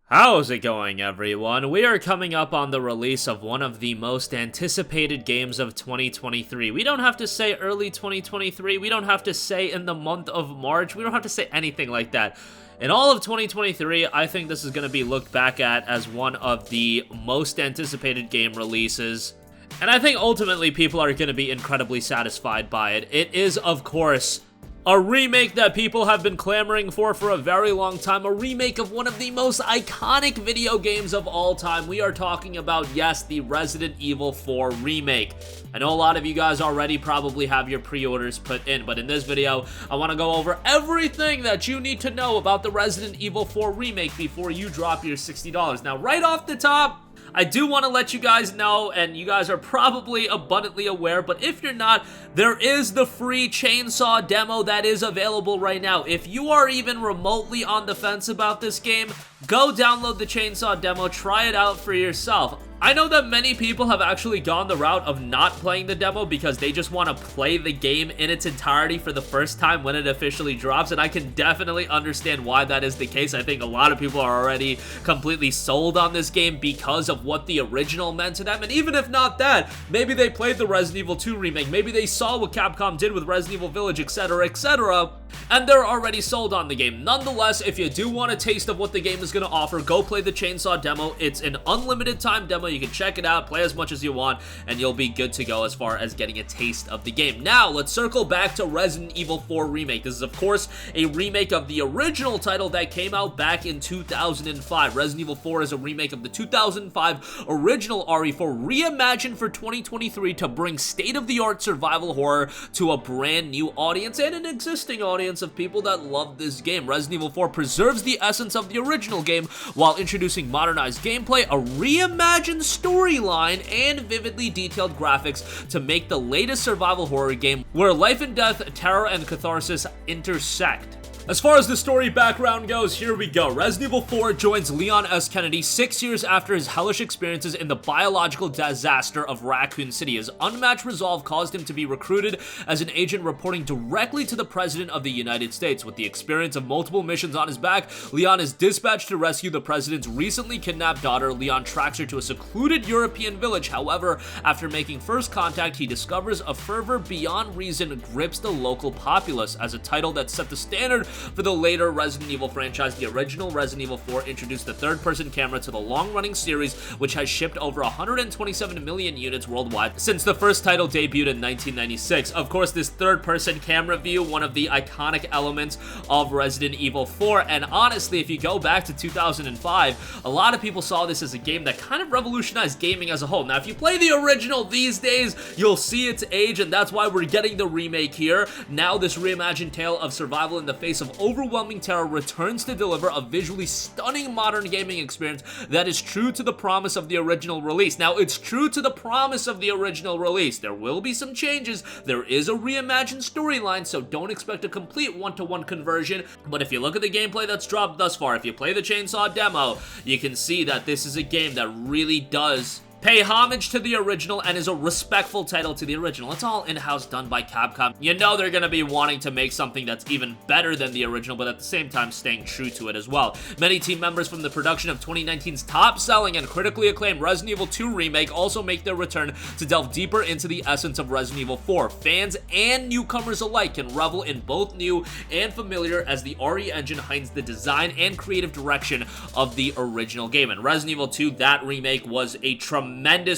How's it going, everyone? We are coming up on the release of one of the most anticipated games of 2023. We don't have to say early 2023, we don't have to say in the month of March, we don't have to say anything like that. In all of 2023, I think this is going to be looked back at as one of the most anticipated game releases. And I think ultimately people are going to be incredibly satisfied by it. It is, of course, a remake that people have been clamoring for a very long time. A remake of one of the most iconic video games of all time. We are talking about, yes, the Resident Evil 4 remake. I know a lot of you guys already probably have your pre-orders put in, but in this video, I want to go over everything that you need to know about the Resident Evil 4 remake before you drop your $60. Now, right off the top, I do want to let you guys know, and you guys are probably abundantly aware, but if you're not, there is the free Chainsaw demo that is available right now. If you are even remotely on the fence about this game, go download the Chainsaw demo, try it out for yourself. I know that many people have actually gone the route of not playing the demo because they just want to play the game in its entirety for the first time when it officially drops, and I can definitely understand why that is the case. I think a lot of people are already completely sold on this game because of what the original meant to them, and even if not that, maybe they played the Resident Evil 2 remake, maybe they saw what Capcom did with Resident Evil Village, etc., and they're already sold on the game. Nonetheless, if you do want a taste of what the game is going to offer, go play the Chainsaw demo. It's an unlimited time demo. You can check it out, play as much as you want, and you'll be good to go as far as getting a taste of the game. Now, let's circle back to Resident Evil 4 Remake. This is, of course, a remake of the original title that came out back in 2005. Resident Evil 4 is a remake of the 2005 original RE4, reimagined for 2023 to bring state-of-the-art survival horror to a brand new audience and an existing audience of people that love this game. Resident Evil 4 preserves the essence of the original game while introducing modernized gameplay, a reimagined storyline, and vividly detailed graphics to make the latest survival horror game where life and death, terror, and catharsis intersect. As far as the story background goes, here we go. Resident Evil 4 joins Leon S. Kennedy 6 years after his hellish experiences in the biological disaster of Raccoon City. His unmatched resolve caused him to be recruited as an agent reporting directly to the President of the United States. With the experience of multiple missions on his back, Leon is dispatched to rescue the President's recently kidnapped daughter. Leon tracks her to a secluded European village. However, after making first contact, he discovers a fervor beyond reason grips the local populace. As a title that set the standard for the later Resident Evil franchise, the original Resident Evil 4 introduced the third-person camera to the long-running series, which has shipped over 127 million units worldwide since the first title debuted in 1996. Of course, this third-person camera view, one of the iconic elements of Resident Evil 4, and honestly, if you go back to 2005, a lot of people saw this as a game that kind of revolutionized gaming as a whole. Now, if you play the original these days, you'll see its age, and that's why we're getting the remake here. Now, this reimagined tale of survival in the face of overwhelming terror returns to deliver a visually stunning modern gaming experience that is true to the promise of the original release. Now, it's true to the promise of the original release. There will be some changes. There is a reimagined storyline, so don't expect a complete one-to-one conversion. But if you look at the gameplay that's dropped thus far, if you play the Chainsaw demo, you can see that this is a game that really does pay homage to the original and is a respectful title to the original. It's all in-house done by Capcom. You know they're gonna be wanting to make something that's even better than the original, but at the same time staying true to it as well. Many team members from the production of 2019's top-selling and critically acclaimed Resident Evil 2 Remake also make their return to delve deeper into the essence of Resident Evil 4. Fans and newcomers alike can revel in both new and familiar as the RE engine heightens the design and creative direction of the original game. And Resident Evil 2, that remake, was a tremendous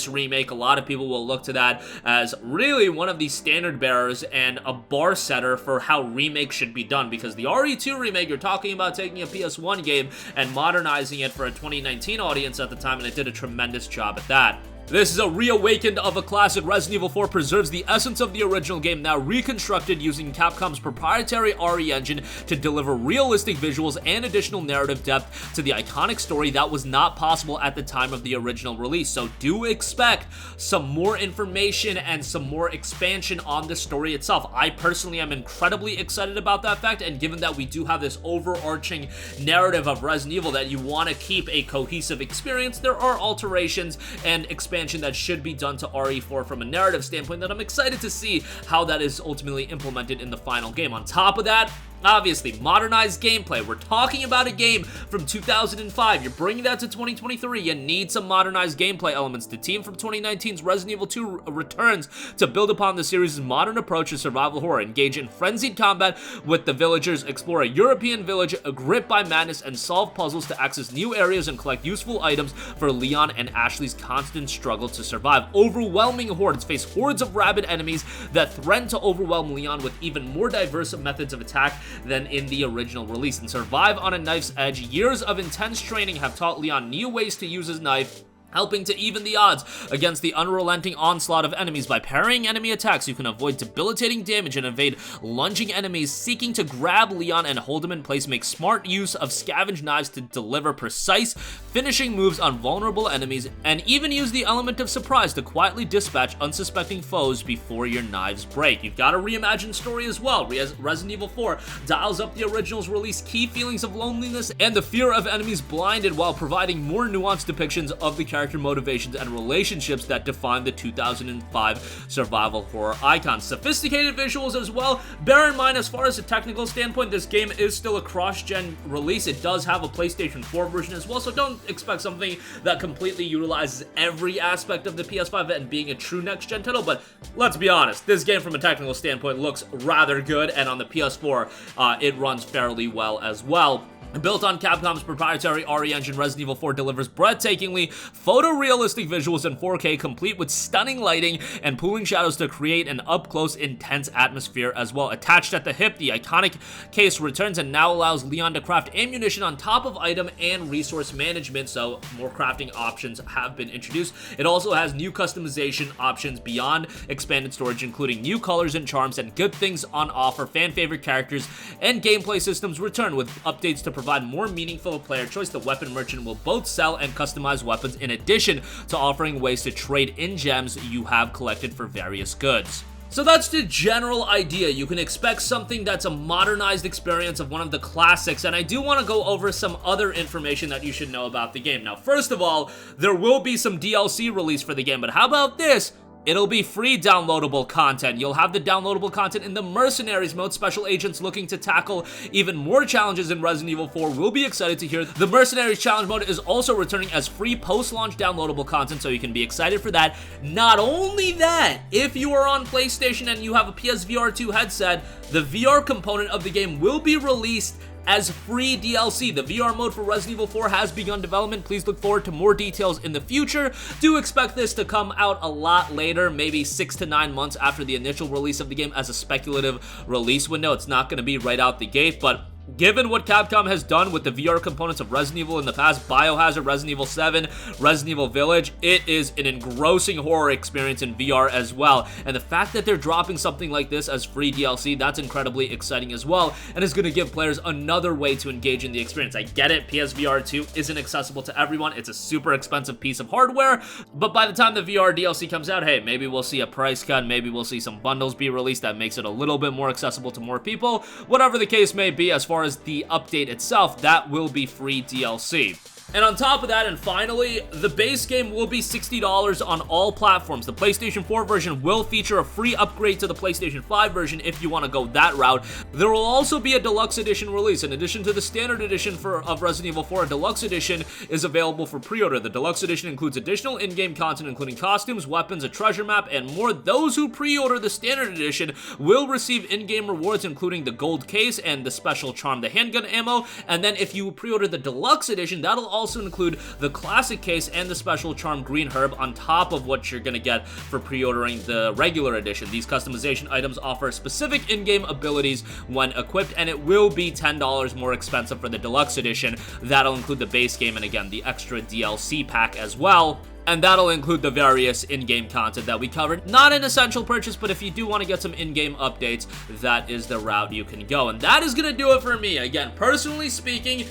remake. A lot of people will look to that as really one of the standard bearers and a bar setter for how remakes should be done, because the RE2 remake, you're talking about taking a PS1 game and modernizing it for a 2019 audience at the time, and it did a tremendous job at that. This is a reawakened of a classic. Resident Evil 4 preserves the essence of the original game, now reconstructed using Capcom's proprietary RE engine to deliver realistic visuals and additional narrative depth to the iconic story that was not possible at the time of the original release. So do expect some more information and some more expansion on the story itself. I personally am incredibly excited about that fact, and given that we do have this overarching narrative of Resident Evil that you want to keep a cohesive experience, there are alterations and expansion that should be done to RE4 from a narrative standpoint that I'm excited to see how that is ultimately implemented in the final game. On top of that, Obviously, modernized gameplay. We're talking about a game from 2005. You're bringing that to 2023. You need some modernized gameplay elements. The team from 2019's Resident Evil 2 returns to build upon the series' modern approach to survival horror. Engage in frenzied combat with the villagers, explore a European village gripped by madness, and solve puzzles to access new areas and collect useful items for Leon and Ashley's constant struggle to survive. Overwhelming hordes face hordes of rabid enemies that threaten to overwhelm Leon with even more diverse methods of attack than in the original release. And survive on a knife's edge. Years of intense training have taught Leon new ways to use his knife, helping to even the odds against the unrelenting onslaught of enemies. By parrying enemy attacks, you can avoid debilitating damage and evade lunging enemies seeking to grab Leon and hold him in place. Make smart use of scavenge knives to deliver precise finishing moves on vulnerable enemies, and even use the element of surprise to quietly dispatch unsuspecting foes before your knives break. You've got a reimagined story as well. Resident Evil 4 dials up the original's release key feelings of loneliness and the fear of enemies blinded, while providing more nuanced depictions of the character motivations and relationships that define the 2005 survival horror icon. Sophisticated visuals as well. Bear in mind, as far as a technical standpoint, this game is still a cross-gen release. It does have a PlayStation 4 version as well, so don't expect something that completely utilizes every aspect of the PS5 and being a true next-gen title, but let's be honest, this game from a technical standpoint looks rather good, and on the PS4, it runs fairly well as well. Built on Capcom's proprietary RE engine, Resident Evil 4 delivers breathtakingly photorealistic visuals in 4K, complete with stunning lighting and pooling shadows to create an up-close, intense atmosphere as well. Attached at the hip, the iconic case returns and now allows Leon to craft ammunition on top of item and resource management, so more crafting options have been introduced. It also has new customization options beyond expanded storage, including new colors and charms and good things on offer. Fan-favorite characters and gameplay systems return with updates to provide more meaningful player choice. The weapon merchant will both sell and customize weapons, in addition to offering ways to trade in gems you have collected for various goods. So that's the general idea. You can expect something that's a modernized experience of one of the classics, and I do want to go over some other information that you should know about the game. Now, first of all, there will be some DLC released for the game, but how about this? It'll be free downloadable content. You'll have the downloadable content in the Mercenaries mode. Special agents looking to tackle even more challenges in Resident Evil 4 will be excited to hear. The Mercenaries challenge mode is also returning as free post-launch downloadable content, so you can be excited for that. Not only that, if you are on PlayStation and you have a PSVR 2 headset, the VR component of the game will be released as free DLC. The VR mode for Resident Evil 4 has begun development. Please look forward to more details in the future. Do expect this to come out a lot later, maybe 6 to 9 months after the initial release of the game as a speculative release window. It's not going to be right out the gate, but given what Capcom has done with the VR components of Resident Evil in the past, Biohazard, Resident Evil 7, Resident Evil Village, it is an engrossing horror experience in VR as well. And the fact that they're dropping something like this as free DLC, that's incredibly exciting as well, and is going to give players another way to engage in the experience. I get it, PSVR 2 isn't accessible to everyone. It's a super expensive piece of hardware, but by the time the VR DLC comes out, hey, maybe we'll see a price cut, maybe we'll see some bundles be released that makes it a little bit more accessible to more people. Whatever the case may be, as far as the update itself, that will be free DLC. And on top of that, and finally, the base game will be $60 on all platforms. The PlayStation 4 version will feature a free upgrade to the PlayStation 5 version if you want to go that route. There will also be a deluxe edition release. In addition to the standard edition of Resident Evil 4, a deluxe edition is available for pre-order. The deluxe edition includes additional in-game content, including costumes, weapons, a treasure map, and more. Those who pre-order the standard edition will receive in-game rewards, including the gold case and the special charm, the handgun ammo. And then if you pre-order the deluxe edition, that'll also include the classic case and the special charm green herb on top of what you're gonna get for pre-ordering the regular edition. These customization items offer specific in-game abilities when equipped, and it will be $10 more expensive for the deluxe edition. That'll include the base game and, again, the extra DLC pack as well. And that'll include the various in-game content that we covered. Not an essential purchase, but if you do want to get some in-game updates, that is the route you can go. And that is going to do it for me. Again, personally speaking,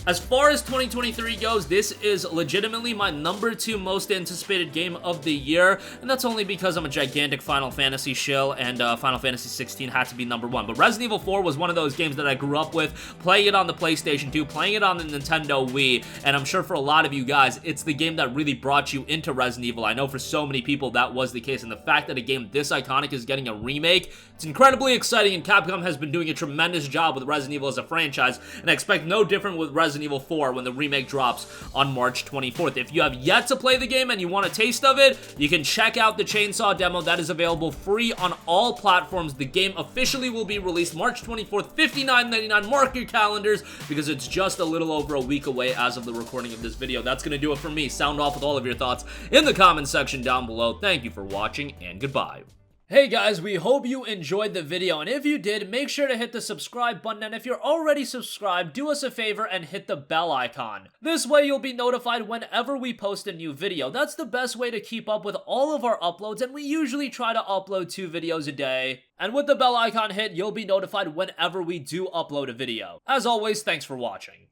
As far as 2023 goes, this is legitimately my #2 most anticipated game of the year, and that's only because I'm a gigantic Final Fantasy shill, and Final Fantasy 16 had to be #1. But Resident Evil 4 was one of those games that I grew up with, playing it on the PlayStation 2, playing it on the Nintendo Wii, and I'm sure for a lot of you guys, it's the game that really brought you into Resident Evil. I know for so many people that was the case, and the fact that a game this iconic is getting a remake, it's incredibly exciting, and Capcom has been doing a tremendous job with Resident Evil as a franchise, and I expect no different with Resident Evil 4 when the remake drops on March 24th. If you have yet to play the game and you want a taste of it, you can check out the Chainsaw demo. That is available free on all platforms. The game officially will be released March 24th, $59.99. Mark your calendars because it's just a little over a week away as of the recording of this video. That's going to do it for me. Sound off with all of your thoughts in the comment section down below. Thank you for watching, and goodbye. Hey guys, we hope you enjoyed the video, and if you did, make sure to hit the subscribe button, and if you're already subscribed, do us a favor and hit the bell icon. This way you'll be notified whenever we post a new video. That's the best way to keep up with all of our uploads, and we usually try to upload 2 videos a day. And with the bell icon hit, you'll be notified whenever we do upload a video. As always, thanks for watching.